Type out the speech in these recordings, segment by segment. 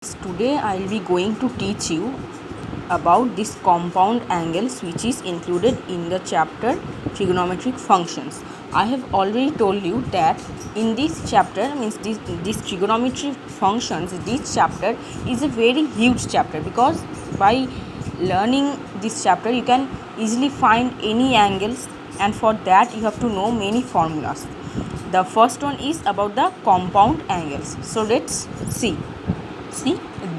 Today I will be going to teach you about this compound angles which is included in the chapter trigonometric functions. I have already told you that in this chapter means this trigonometric functions, this chapter is a very huge chapter because by learning this chapter you can easily find any angles, and for that you have to know many formulas. The first one is about the compound angles. So let's see.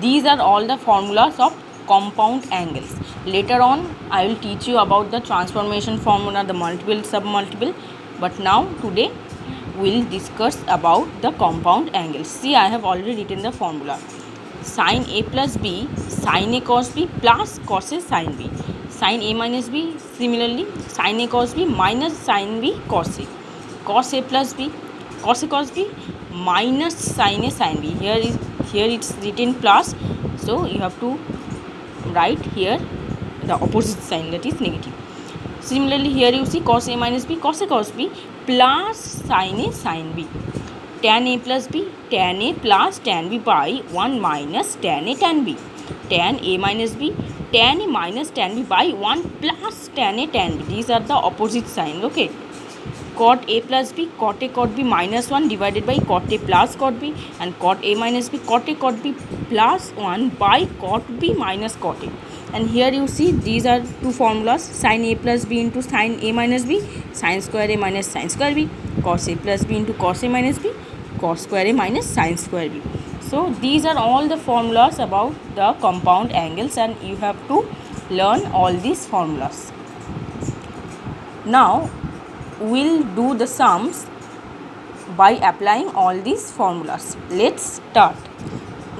These are all the formulas of compound angles. Later on, I will teach you about the transformation formula, the multiple, submultiple. But now, today, we will discuss about the compound angles. See, I have already written the formula. Sin A plus B, sin A cos B plus cos A sin B. Sin A minus B, similarly, sin A cos B minus sin B cos A. Cos A plus B, cos A cos B minus sin A sin B. Here it's written plus, so you have to write here the opposite sign, that is negative. Similarly, here you see cos A minus B, cos A cos B plus sin A sin B. Tan A plus B, tan A plus tan B by 1 minus tan A tan B. Tan A minus B, tan A minus tan B by 1 plus tan A tan B. These are the opposite signs, okay. Cot A plus B, cot A cot B minus 1 divided by cot A plus cot B, and cot A minus B, cot A cot B plus 1 by cot B minus cot A. And here you see these are two formulas, sin A plus B into sin A minus B, sin square A minus sin square B, cos A plus B into cos A minus B, cos square A minus sin square B. So these are all the formulas about the compound angles, and you have to learn all these formulas. Now we'll do the sums by applying all these formulas. Let's start.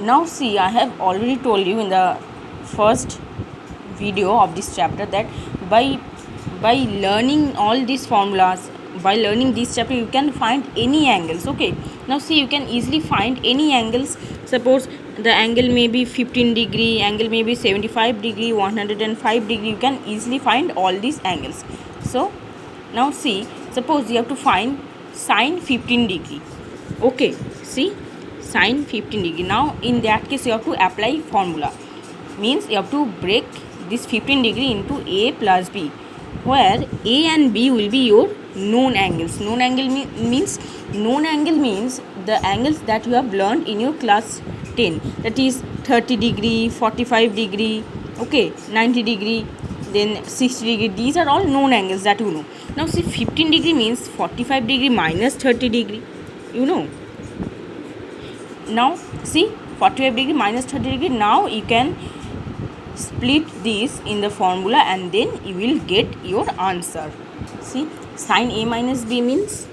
Now see, I have already told you in the first video of this chapter that by learning all these formulas, by learning this chapter, you can find any angles, okay. Now see, you can easily find any angles. Suppose the angle may be 15 degree, angle may be 75 degree, 105 degree. You can easily find all these angles. So now see, suppose you have to find sine 15 degree, okay. See, sine 15 degree. Now in that case you have to apply formula, means you have to break this 15 degree into A plus B, where A and B will be your known angles. Known angle means the angles that you have learned in your class 10, that is 30 degree, 45 degree, okay, 90 degree, then 60 degree. These are all known angles that you know. Now see, 15 degree means 45 degree minus 30 degree, you know. Now see, 45 degree minus 30 degree. Now you can split this in the formula and then you will get your answer. See, sin A minus B means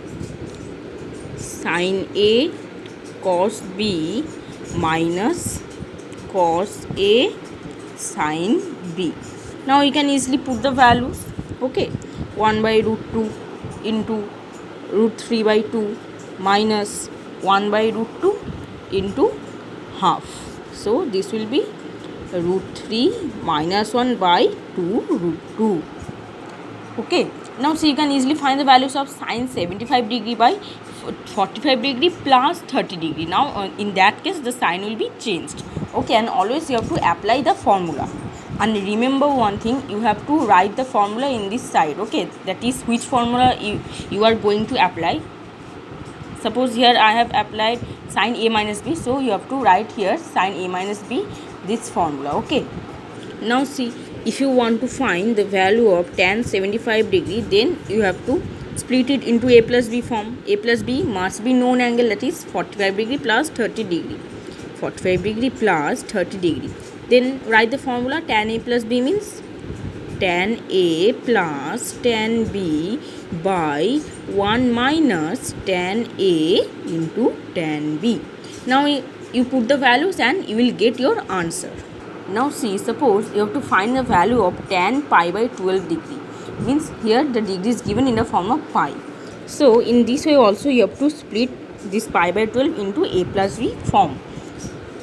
sin A cos B minus cos A sin B. Now you can easily put the values, okay. 1 by root 2 into root 3 by 2 minus 1 by root 2 into half. So this will be root 3 minus 1 by 2 root 2, okay. Now see, you can easily find the values of sin 75 degree by 45 degree plus 30 degree. Now in that case the sign will be changed, okay. And always you have to apply the formula. And remember one thing, you have to write the formula in this side, okay. That is which formula you are going to apply. Suppose here I have applied sin A minus B, so you have to write here sin A minus B, this formula, okay. Now see, if you want to find the value of tan 75 degree, then you have to split it into A plus B form. A plus B must be known angle, that is 45 degree plus 30 degree. 45 degree plus 30 degree. Then write the formula. Tan A plus B means tan A plus tan B by 1 minus tan A into tan B. Now you put the values and you will get your answer. Now see, suppose you have to find the value of tan pi by 12 degree, means here the degree is given in the form of pi. So in this way also you have to split this pi by 12 into A plus B form.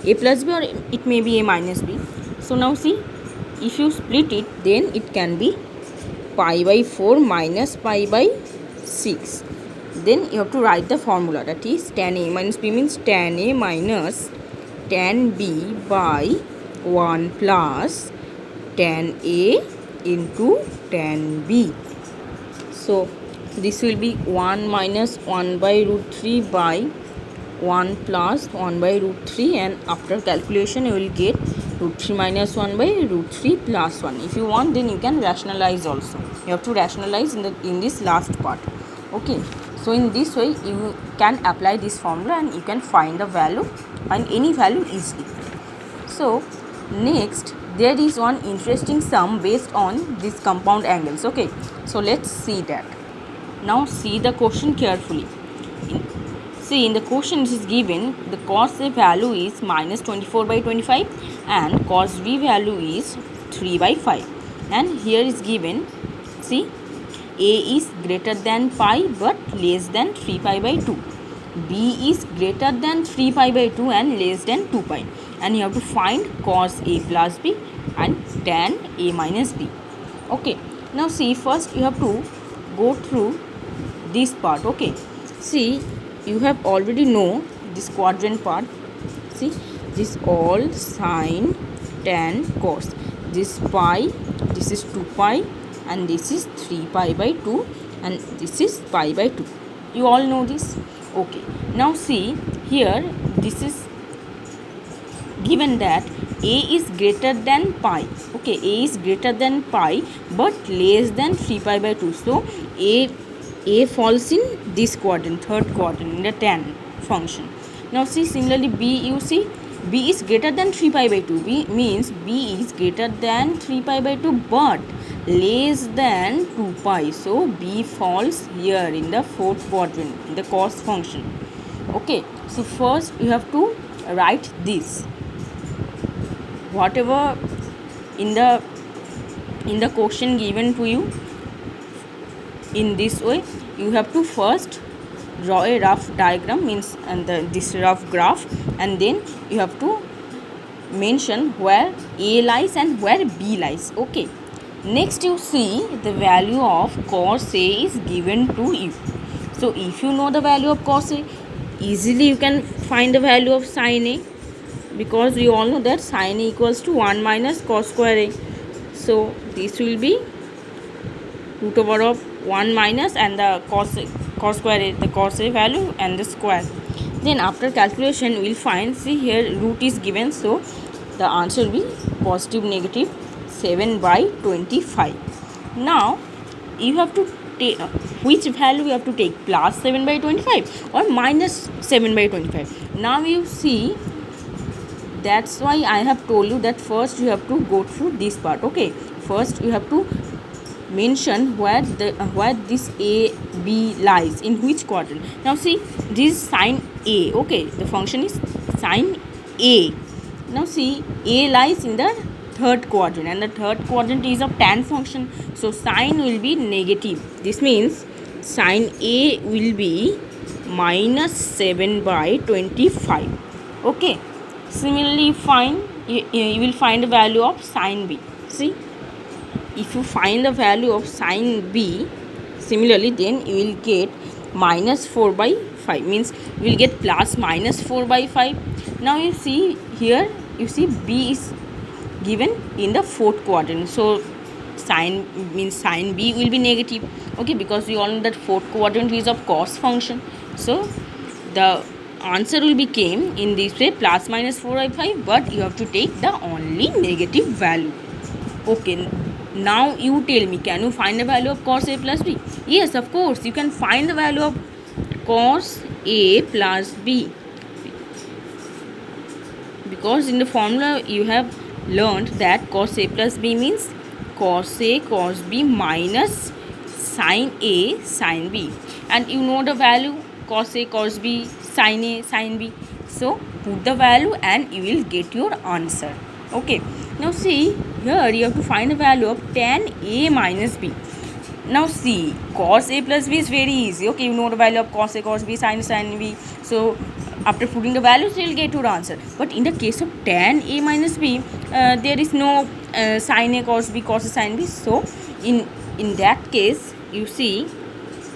A plus B or it may be A minus B. So now see, if you split it, then it can be pi by 4 minus pi by 6. Then you have to write the formula, that is tan A minus B means tan A minus tan b by 1 plus tan a into tan b. So this will be 1 minus 1 by root 3 by 1 plus 1 by root 3, and after calculation you will get root 3 minus 1 by root 3 plus 1. If you want, then you can rationalize also. You have to rationalize in this last part. Okay, so in this way you can apply this formula and you can find the value, find any value easily. So next, there is one interesting sum based on these compound angles. Okay, so let's see that. Now see the question carefully. See, in the question it is given the cos A value is minus 24 by 25 and cos B value is 3 by 5, and here is given, see, A is greater than pi but less than 3 pi by 2. B is greater than 3 pi by 2 and less than 2 pi, and you have to find cos A plus B and tan A minus B. Okay, now see, first you have to go through this part. Okay, see, you have already know this quadrant part. See, this all sine, tan, cos, this pi, this is 2 pi and this is 3 pi by 2 and this is pi by 2. You all know this. Okay, now see here, this is given that A is greater than pi. Okay, A is greater than pi but less than 3 pi by 2. So A falls in this quadrant, third quadrant, in the tan function. Now see, similarly B, you see, B is greater than 3 pi by 2. B means B is greater than 3 pi by 2 but less than 2 pi. So B falls here in the fourth quadrant, in the cos function. Okay, so first you have to write this. Whatever in the question given to you, in this way you have to first draw a rough diagram, means, and this rough graph, and then you have to mention where A lies and where B lies. Okay, next you see the value of cos A is given to you. So if you know the value of cos A, easily you can find the value of sin A, because we all know that sin A equals to 1 minus cos square A. So this will be root over of 1 minus and the cos square A, the cos A value and the square. Then after calculation we will find, see here root is given, so the answer will be positive negative 7 by 25. Now you have to take which value you have to take, plus 7 by 25 or minus 7 by 25. Now you see, that's why I have told you that first you have to go through this part. Okay, first you have to mention where this A B lies, in which quadrant. Now see, this is sin A. Okay, the function is sin A. Now see, A lies in the third quadrant and the third quadrant is of tan function, so sin will be negative. This means sin A will be minus 7 by 25. Okay, similarly you will find the value of sin B. See, if you find the value of sin B, similarly then you will get minus 4 by 5, means you will get plus minus 4 by 5. Now you see here, you see B is given in the fourth quadrant, so sin B will be negative. Okay, because we all know that fourth quadrant is of cos function, so the answer will become in this way plus minus 4 by 5, but you have to take the only negative value. Okay, now you tell me, can you find the value of cos A plus B? Yes, of course, you can find the value of cos A plus B, because in the formula you have learned that cos A plus B means cos A cos B minus sin A sin B, and you know the value cos A cos B sin A sin B, so put the value and you will get your answer. Okay, now see here, you have to find the value of tan A minus B. Now see, cos A plus B is very easy. Okay, you know the value of cos A cos B sin B, so after putting the values you will get your answer. But in the case of tan A minus B, there is no sin A cos B cos A sin B, so in that case you see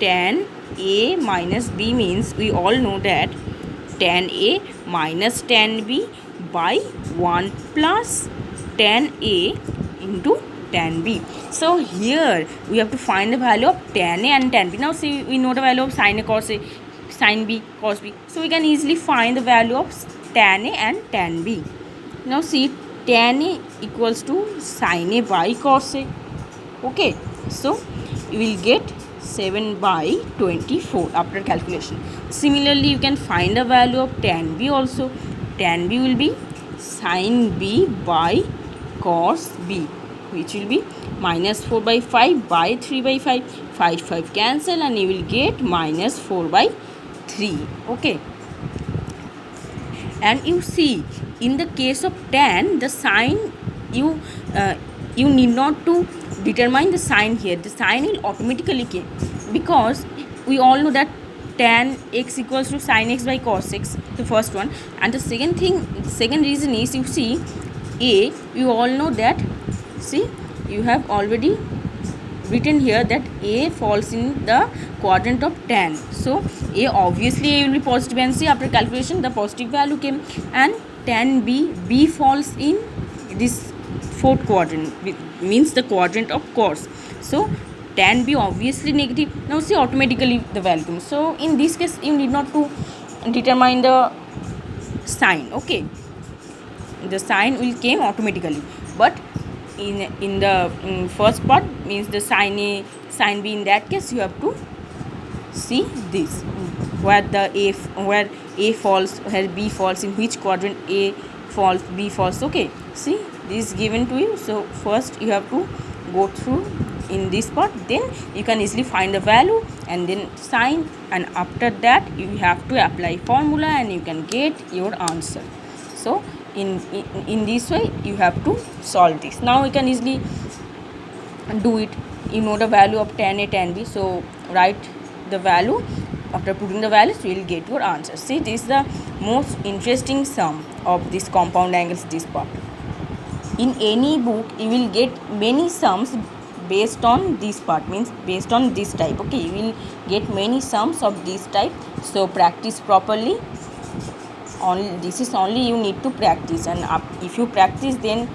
tan A minus B means, we all know that tan A minus tan B by 1 plus tan A into tan B. So here we have to find the value of tan A and tan B. Now see, we know the value of sin A cos A, sin B cos B. So we can easily find the value of tan A and tan B. Now see, tan A equals to sin A by cos A. Okay, so you will get 7 by 24 after calculation. Similarly, you can find the value of tan B also. Tan B will be sin B by cos B, which will be minus 4 by 5 by 3 by 5. 5 cancel and you will get minus 4 by 3. Okay, and you see, in the case of tan, the sign you need not to determine the sign here. The sign will automatically come, because we all know that tan x equals to sin x by cos x, the first one. And the second reason is, you see, a, you all know that, see, you have already written here that a falls in the quadrant of tan. So a, obviously a will be positive, and see, after calculation the positive value came. And tan b falls in this fourth quadrant, means the quadrant of cos. So tan b obviously negative. Now see, automatically the value comes. So in this case you need not to determine the sign. Okay, the sign will came automatically. But in the first part, means the sin A, sin B, in that case you have to see this, where A falls, where B falls, in which quadrant A falls, B falls. Okay, see, this is given to you. So first you have to go through in this part, then you can easily find the value and then sign, and after that you have to apply formula and you can get your answer. So in this way you have to solve this. Now you can easily do it. You know the value of tan A, tan B, so write the value. After putting the values, you will get your answer. See, this is the most interesting sum of this compound angles, this part. In any book you will get many sums based on this part, means based on this type. Okay, you will get many sums of this type. So practice properly. This is only you need to practice, and if you practice, then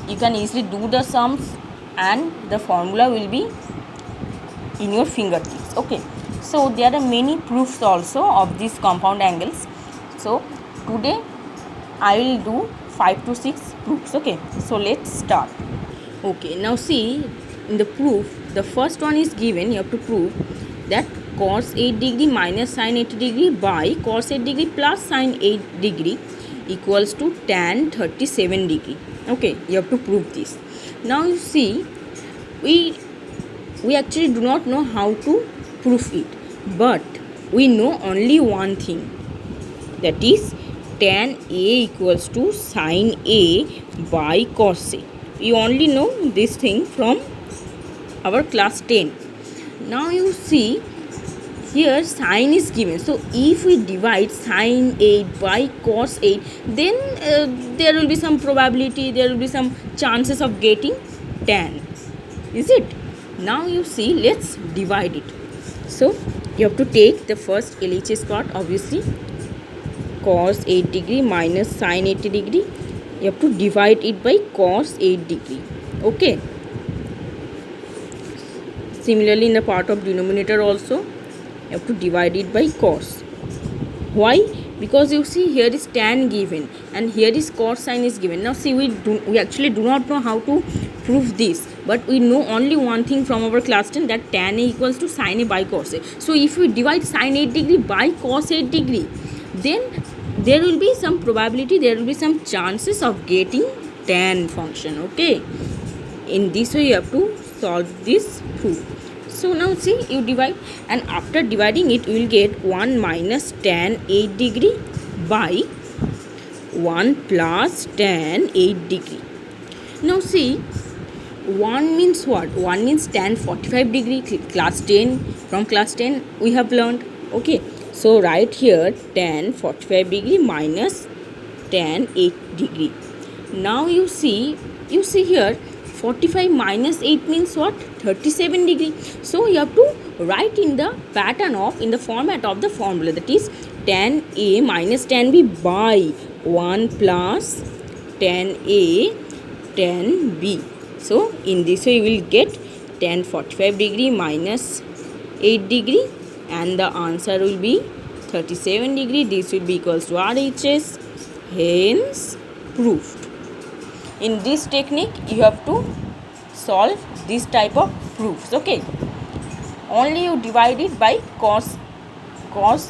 you can easily do the sums and the formula will be in your fingertips. Okay, so there are many proofs also of these compound angles. So today I will do 5 to 6 proofs. Okay, so let's start. Okay, now see, in the proof, the first one is given. You have to prove that cos 8 degree minus sin 80 degree by cos 8 degree plus sin 8 degree equals to tan 37 degree. Okay, you have to prove this. Now you see, we actually do not know how to prove it, but we know only one thing, that is tan A equals to sin A by cos A. We only know this thing from our class 10. Now you see, here sin is given. So if we divide sin 8 by cos 8, then there will be some probability, there will be some chances of getting tan. Is it? Now you see, let's divide it. So you have to take the first LHS part, obviously, cos 8 degree minus sin 80 degree. You have to divide it by cos 8 degree. Okay. Similarly, in the part of denominator also, you have to divide it by cos. Why? Because you see, here is tan given and here is cos sign is given. Now see, we actually do not know how to prove this, but we know only one thing from our class 10, that tan A equals to sin A by cos A. So if we divide sin 8 degree by cos 8 degree, then there will be some probability, there will be some chances of getting tan function. Okay, in this way you have to solve this proof. So now see, you divide, and after dividing it you will get 1 minus tan 8 degree by 1 plus tan 8 degree. Now see, 1 means what? 1 means tan 45 degree. Class 10, from class 10 we have learned. Okay, so write here tan 45 degree minus tan 8 degree. Now you see here, 45 minus 8 means what? 37 degree. So you have to write in the pattern of, in the format of the formula, that is tan A minus tan B by 1 plus tan A tan B. So in this way you will get tan 45 degree minus 8 degree, and the answer will be 37 degree. This will be equals to RHS, hence proved. In this technique you have to solve this type of proofs. Okay, only you divide it by cos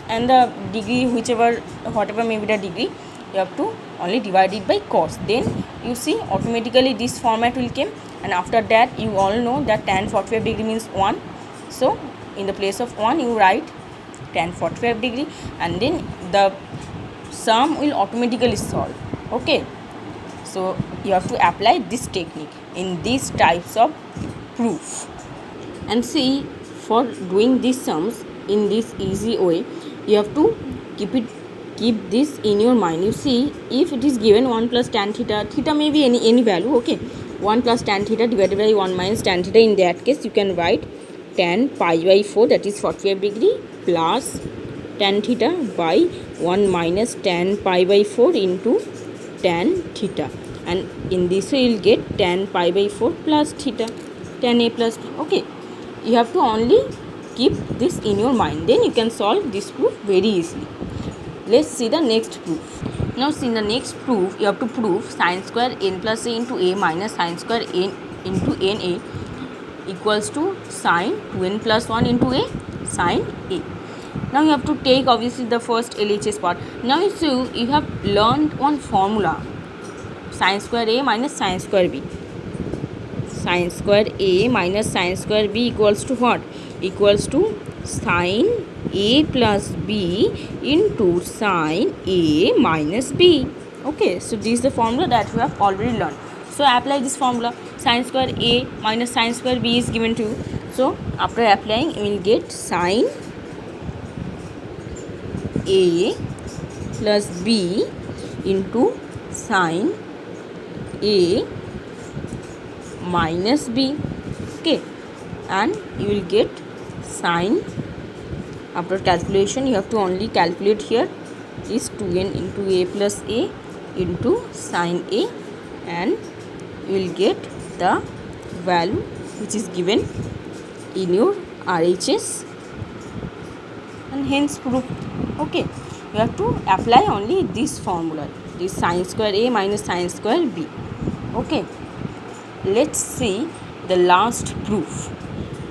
and the degree, whatever may be the degree, you have to only divide it by cos. Then you see automatically this format will come, and after that you all know that tan 45 degree means 1. So in the place of 1 you write tan 45 degree, and then the sum will automatically solve. Okay, so you have to apply this technique in these types of proof. And see, for doing these sums in this easy way, you have to keep this in your mind. You see, if it is given 1 plus tan theta may be any value. Okay, 1 plus tan theta divided by 1 minus tan theta. In that case you can write tan pi by 4, that is 45 degree, plus tan theta by 1 minus tan pi by 4 into tan theta, and in this way you will get tan pi by 4 plus theta, tan A plus B. Okay, you have to only keep this in your mind, then you can solve this proof very easily. Let's see the next proof. Now see, in the next proof you have to prove sin square n plus a into a minus sin square n into na equals to sin 2n plus 1 into a sin a. Now you have to take obviously the first LHS part. Now you see, you have learned one formula, sin square a minus sin square b. Sin square a minus sin square b equals to what? Equals to sin a plus b into sin a minus b. Okay, so this is the formula that we have already learned. So apply this formula. Sin square a minus sin square b is given to you. So after applying you will get sin a plus b into sin a minus b. Okay, and you will get sin, after calculation you have to only calculate here, is 2n into a plus a into sin a, and you will get the value which is given in your RHS, and hence proof. Okay, you have to apply only this formula, this sin square a minus sin square b. Okay, let's see the last proof.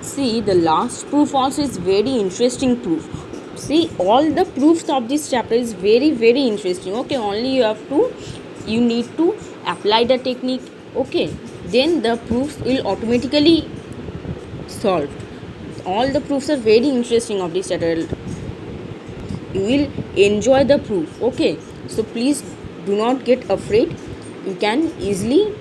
See, the last proof also is very interesting proof. See, all the proofs of this chapter is very interesting. Okay, only you need to apply the technique. Okay, then the proofs will automatically solve. All the proofs are very interesting of this chapter. You will enjoy the proof. Okay, so please do not get afraid. You can easily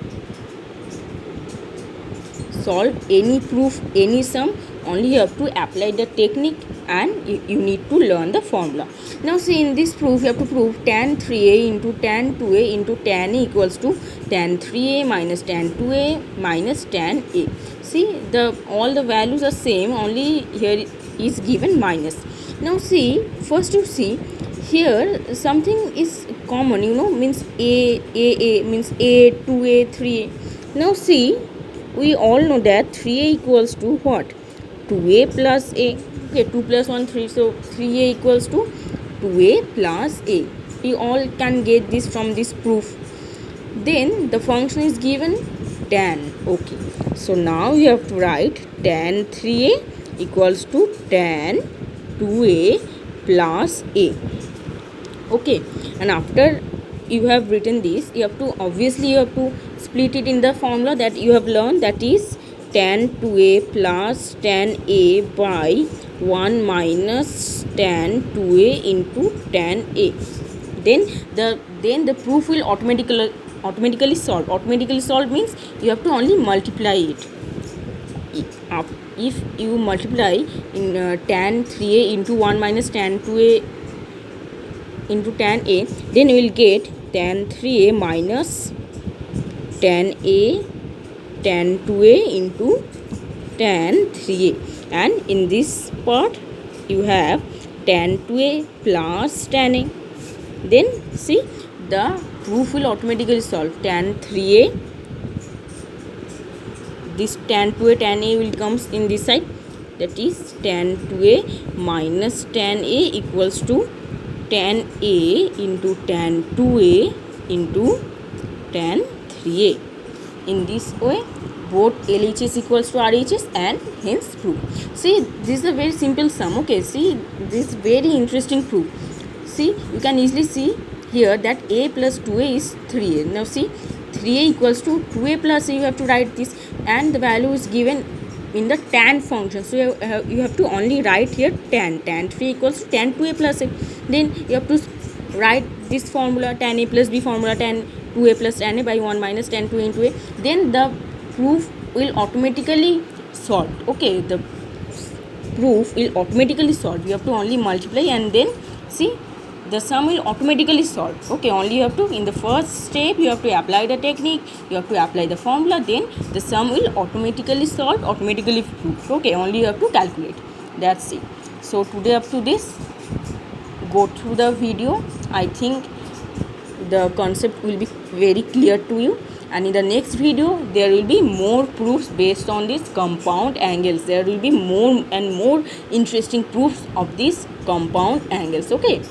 solve any proof, any sum. Only you have to apply the technique, and you need to learn the formula. Now see, in this proof you have to prove tan 3a into tan 2a into tan a equals to tan 3a minus tan 2a minus tan a. See, all the values are same, only here is given minus. Now see, first you see here something is common, means a means a, 2a, 3a. Now see, we all know that 3a equals to what? 2a plus a. Okay, 2 plus 1 3, so 3a equals to 2a plus a. We all can get this from this proof. Then the function is given tan. Okay, so now you have to write tan 3a equals to tan 2a plus a. Okay, and after you have written this, you have to split it in the formula that you have learned, that is tan 2a plus tan a by 1 minus tan 2a into tan a. Then the proof will automatically solve. Automatically solve means you have to only multiply it. If you multiply in tan 3a into 1 minus tan 2a into tan a, then you will get tan 3a minus tan a tan 2a into tan 3a, and in this part you have tan 2a plus tan a. Then see, the proof will automatically solve. Tan 3a, this tan 2a, tan a will comes in this side, that is tan 2a minus tan a equals to tan a into tan 2a into tan 3a. In this way both LHS equals to RHS and hence proof. See, this is a very simple sum. Okay, see, this very interesting proof. See, you can easily see here that a plus 2a is 3a. Now see, 3a equals to 2a plus a, you have to write this, and the value is given in the tan function. So you have to only write here tan 3 equals to tan 2a plus a. Then you have to write this formula, tan a plus b formula, tan 2a plus tan a by 1 minus tan 2 into a. Then the proof will automatically solve. Okay, the proof will automatically solve. You have to only multiply and then see, the sum will automatically solve. Okay, only you have to, in the first step you have to apply the technique, you have to apply the formula, then the sum will automatically solve, automatically prove. Okay, only you have to calculate. That's it. So today up to this, go through the video. I think the concept will be very clear to you, and in the next video there will be more proofs based on these compound angles. There will be more and more interesting proofs of these compound angles. Okay.